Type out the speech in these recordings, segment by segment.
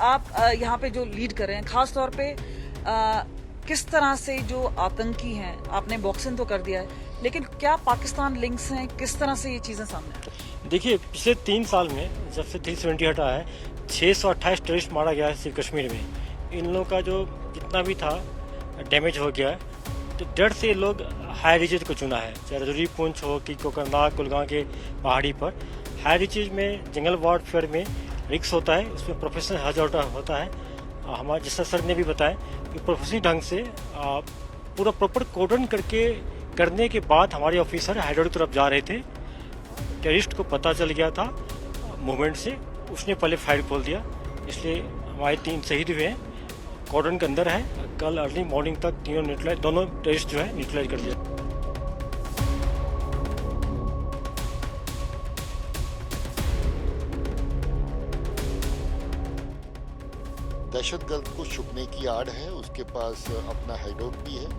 आप यहाँ पे जो लीड कर रहे हैं, खास तौर पे किस तरह से जो आतंकी हैं, आपने बॉक्सिंग तो कर दिया है, लेकिन क्या पाकिस्तान लिंक्स हैं, किस तरह से ये चीजें सामने आई? देखिए, पिछले 3 साल में जब से 370 हटा है, 628 टेररिस्ट मारा गया है सिर्फ कश्मीर में। इन लोगों का जो जितना भी था डैमेज हो गया है, तो डर से लोग हाई रिचेज को चुना है, चाहे रजौरी, पुंछ हो कि कोकरनाग, कुलगाम के पहाड़ी पर। हाई रिचेज में जंगल वॉरफेयर में रिक्स होता है, उसमें प्रोफेशनल हजार्ड होता है। हमारे जैसा सर ने भी बताया कि प्रोफेशनल ढंग से पूरा प्रॉपर कोडन करने के बाद हमारे ऑफिसर हाइड्रोड की तरफ जा रहे थे। टेररिस्ट को पता चल गया था मूवमेंट से, उसने पहले फायर खोल दिया, इसलिए हमारे 3 शहीद हुए हैं। कॉर्डन के अंदर है, कल अर्ली मॉर्निंग तक दोनों टेररिस्ट जो है न्यूट्रलाइज कर दिया। दहशतगर्द को छुपने की आड़ है, उसके पास अपना हाइडआउट भी है,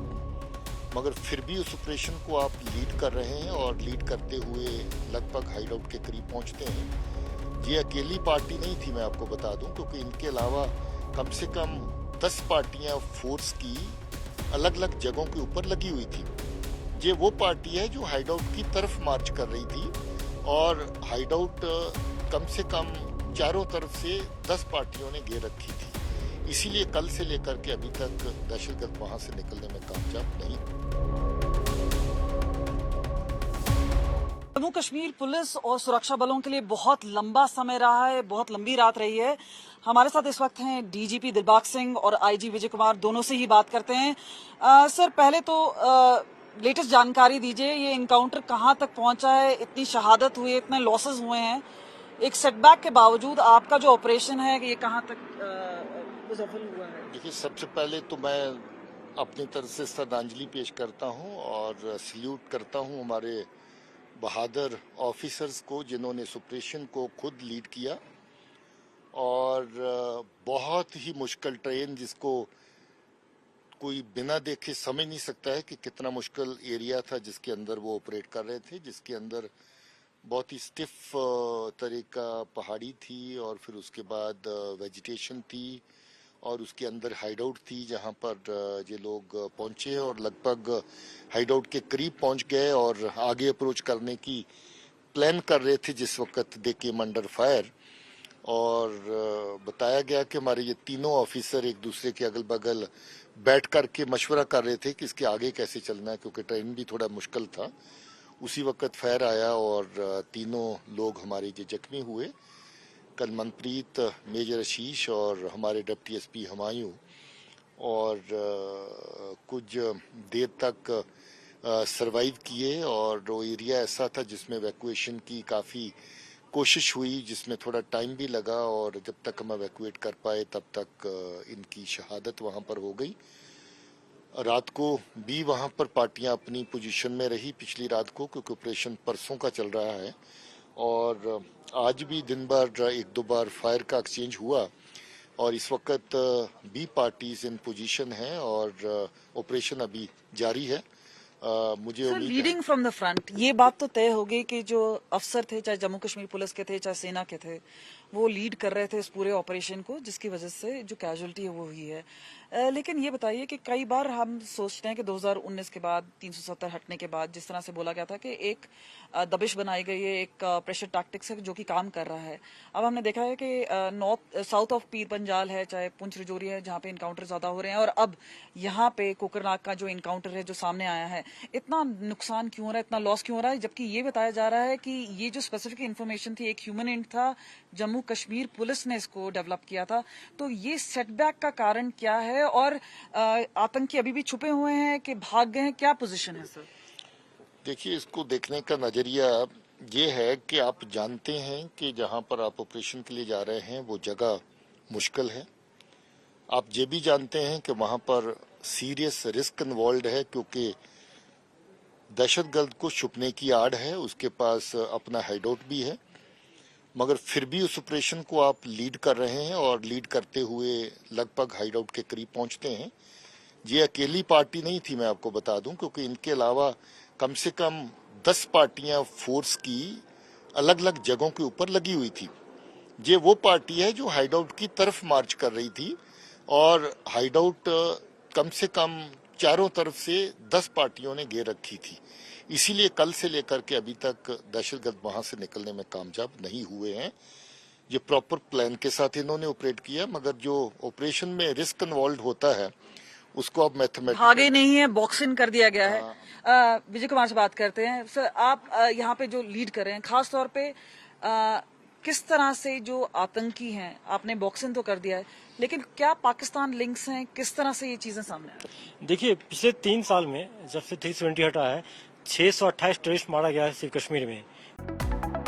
मगर फिर भी उस ऑपरेशन को आप लीड कर रहे हैं और लीड करते हुए लगभग हाइडआउट के करीब पहुंचते हैं। ये अकेली पार्टी नहीं थी, मैं आपको बता दूं, क्योंकि इनके अलावा कम से कम 10 पार्टियां फोर्स की अलग अलग जगहों के ऊपर लगी हुई थी। ये वो पार्टी है जो हाइडआउट की तरफ मार्च कर रही थी और हाइडआउट कम से कम चारों तरफ से 10 पार्टियों ने घेर रखी थी। इसीलिए कल से लेकर के अभी तक दहशतगर्द वहां से निकलने में कामयाब नहीं। जम्मू कश्मीर पुलिस और सुरक्षा बलों के लिए बहुत लंबा समय रहा है, बहुत लंबी रात रही है। हमारे साथ इस वक्त हैं डीजीपी दिलबाग सिंह और आईजी विजय कुमार, दोनों से ही बात करते हैं। सर, पहले तो लेटेस्ट जानकारी दीजिए, ये इनकाउंटर कहां तक पहुंचा है? इतनी शहादत हुई, इतने लॉसेस हुए हैं, एक सेटबैक के बावजूद आपका जो ऑपरेशन है ये कहां तक सफल हुआ है? देखिए, सबसे पहले तो मैं अपनी तरफ से श्रद्धांजलि पेश करता हूं और सल्यूट करता हूं हमारे बहादुर ऑफिसर्स को, जिन्होंने इस ऑपरेशन को खुद लीड किया। और बहुत ही मुश्किल ट्रेन, जिसको कोई बिना देखे समझ नहीं सकता है कि कितना मुश्किल एरिया था जिसके अंदर वो ऑपरेट कर रहे थे, जिसके अंदर बहुत ही स्टिफ तरह का पहाड़ी थी और फिर उसके बाद वेजिटेशन थी और उसके अंदर हाइडआउट थी, जहां पर ये लोग पहुंचे और लगभग हाइडआउट के करीब पहुंच गए और आगे अप्रोच करने की प्लान कर रहे थे जिस वक्त दे केम अंडर फायर। और बताया गया कि हमारे ये तीनों ऑफिसर एक दूसरे के अगल बगल बैठ करके मशवरा कर रहे थे कि इसके आगे कैसे चलना है, क्योंकि ट्रेन भी थोड़ा मुश्किल था। उसी वक्त फायर आया और तीनों लोग हमारे जो जख्मी हुए, कल मनप्रीत, मेजर आशीष और हमारे डिप्टी एसपी हुमायूं, और कुछ देर तक सरवाइव किए। और वो एरिया ऐसा था जिसमें इवैक्यूएशन की काफ़ी कोशिश हुई, जिसमें थोड़ा टाइम भी लगा, और जब तक हम इवैक्यूएट कर पाए तब तक इनकी शहादत वहाँ पर हो गई। रात को भी वहाँ पर पार्टियां अपनी पोजीशन में रही पिछली रात को, क्योंकि ऑपरेशन परसों का चल रहा है। और आज भी दिन भर 1-2 बार फायर का एक्सचेंज हुआ और इस वक्त भी पार्टीज इन पोजीशन हैं और ऑपरेशन अभी जारी है। मुझे उम्मीद है लीडिंग फ्रॉम द फ्रंट, ये बात तो तय होगी कि जो अफसर थे, चाहे जम्मू कश्मीर पुलिस के थे चाहे सेना के थे, वो लीड कर रहे थे इस पूरे ऑपरेशन को, जिसकी वजह से जो कैजुअलिटी है वो हुई है। लेकिन ये बताइए कि कई बार हम सोचते हैं कि 2019 के बाद 370 हटने के बाद जिस तरह से बोला गया था कि एक दबिश बनाई गई है, एक प्रेशर टैक्टिक्स है जो कि काम कर रहा है। अब हमने देखा है कि साउथ ऑफ पीर पंजाल है, चाहे पुंछ रजौरी है, जहाँ पे इनकाउंटर ज्यादा हो रहे हैं, और अब यहाँ पे कोकरनाग का जो इनकाउंटर है जो सामने आया है, इतना नुकसान क्यों हो रहा है, इतना लॉस क्यों हो रहा है? जबकि ये बताया जा रहा है कि ये जो स्पेसिफिक इन्फॉर्मेशन थी, एक ह्यूमन एंड था, जम्मू कश्मीर पुलिस ने इसको डेवलप किया था। तो ये सेटबैक का कारण क्या है और आतंकी अभी भी छुपे हुए हैं कि भाग गए हैं? क्या पोजीशन है सर? देखिए, इसको देखने का नजरिया ये है कि आप जानते हैं कि जहां पर आप ऑपरेशन के लिए जा रहे हैं वो जगह मुश्किल है। आप ये भी जानते हैं कि वहां पर सीरियस रिस्क इन्वॉल्व है, क्योंकि दहशतगर्द को छुपने की आड़ है, उसके पास अपना हाइडआउट भी है, मगर फिर भी उस ऑपरेशन को आप लीड कर रहे हैं और लीड करते हुए लगभग हाइडआउट के करीब पहुंचते हैं। ये अकेली पार्टी नहीं थी, मैं आपको बता दूं, क्योंकि इनके अलावा कम से कम 10 पार्टियां फोर्स की अलग अलग जगहों के ऊपर लगी हुई थी। ये वो पार्टी है जो हाइडआउट की तरफ मार्च कर रही थी और हाइडआउट कम से कम चारों तरफ से 10 पार्टियों ने घेर रखी थी। इसीलिए कल से लेकर के अभी तक दहशतगर्द वहां से निकलने में कामयाब नहीं हुए हैं। ये प्रॉपर प्लान के साथ इन्होंने ऑपरेट किया, मगर जो ऑपरेशन में रिस्क इन्वॉल्व होता है उसको अब मैथमेटिकल भागे नहीं है, बॉक्सिंग कर दिया गया है। विजय कुमार से बात करते हैं। सर, आप यहाँ पे जो लीड कर रहे हैं, खास तौर पे किस तरह से जो आतंकी हैं, आपने बॉक्सिंग तो कर दिया है, लेकिन क्या पाकिस्तान लिंक्स हैं? किस तरह से ये चीजें सामने आ रही हैं? देखिए, पिछले 3 साल में जब से 370 हटा है, 628 टेररिस्ट मारा गया है सिर्फ कश्मीर में।